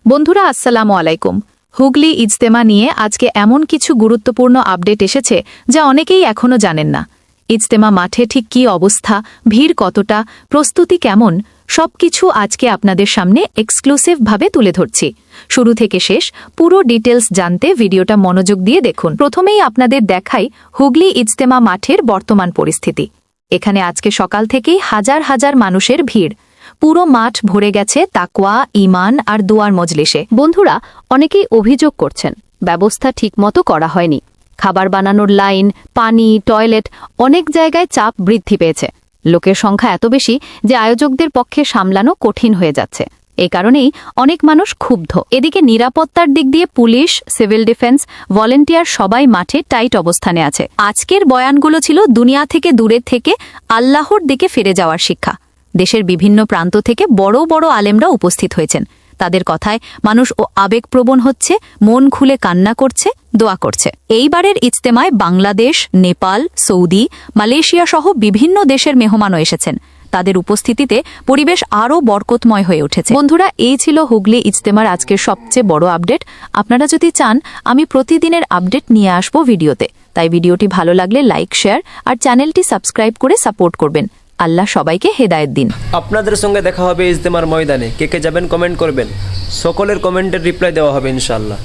বন্ধুরা আসসালামু আলাইকুম। হুগলি ইজতেমা নিয়ে আজকে এমন কিছু গুরুত্বপূর্ণ আপডেট এসেছে যা অনেকেই এখনও জানেন না। ইজতেমা মাঠে ঠিক কী অবস্থা, ভিড় কতটা, প্রস্তুতি কেমন, সবকিছু আজকে আপনাদের সামনে এক্সক্লুসিভভাবে তুলে ধরছি। শুরু থেকে শেষ পুরো ডিটেলস জানতে ভিডিওটা মনোযোগ দিয়ে দেখুন। প্রথমেই আপনাদের দেখাই হুগলি ইজতেমা মাঠের বর্তমান পরিস্থিতি। এখানে আজকে সকাল থেকেই হাজার হাজার মানুষের ভিড়। পুরো মাঠ ভরে গেছে তাকওয়া, ঈমান আর দোয়ার মজলিসে। বন্ধুরা, অনেকেই অভিযোগ করছেন ব্যবস্থা ঠিকমতো করা হয়নি। খাবার বানানোর লাইন, পানি, টয়লেট, অনেক জায়গায় চাপ বৃদ্ধি পেয়েছে। লোকের সংখ্যা এত বেশি যে আয়োজকদের পক্ষে সামলানো কঠিন হয়ে যাচ্ছে। এ কারণেই অনেক মানুষ ক্ষুব্ধ। এদিকে নিরাপত্তার দিক দিয়ে পুলিশ, সিভিল ডিফেন্স, ভলেন্টিয়ার সবাই মাঠে টাইট অবস্থানে আছে। আজকের বয়ানগুলো ছিল দুনিয়া থেকে দূরে থেকে আল্লাহর দিকে ফিরে যাওয়ার শিক্ষা। দেশের বিভিন্ন প্রান্ত থেকে বড় বড় আলেমরা উপস্থিত হয়েছেন। তাদের কথায় মানুষ আবেগপ্রবণ হচ্ছে, মন খুলে কান্না করছে, দোয়া করছে। এইবারের ইজতেমায় বাংলাদেশ, নেপাল, সৌদি, মালয়েশিয়া সহ বিভিন্ন দেশের মেহমানও এসেছেন। তাদের উপস্থিতিতে পরিবেশ আরও বরকতময় হয়ে উঠেছে। বন্ধুরা, এই ছিল হুগলি ইজতেমার আজকের সবচেয়ে বড় আপডেট। আপনারা যদি চান আমি প্রতিদিনের আপডেট নিয়ে আসব ভিডিওতে, তাই ভিডিওটি ভালো লাগলে লাইক, শেয়ার আর চ্যানেলটি সাবস্ক্রাইব করে সাপোর্ট করবেন। আল্লাহ সবাইকে হেদায়েত দিন। আপনাদের সঙ্গে দেখা হবে ইজতেমার ময়দানে। কে কে যাবেন কমেন্ট করবেন, সকলের কমেন্টের রিপ্লাই দেওয়া হবে ইনশাআল্লাহ।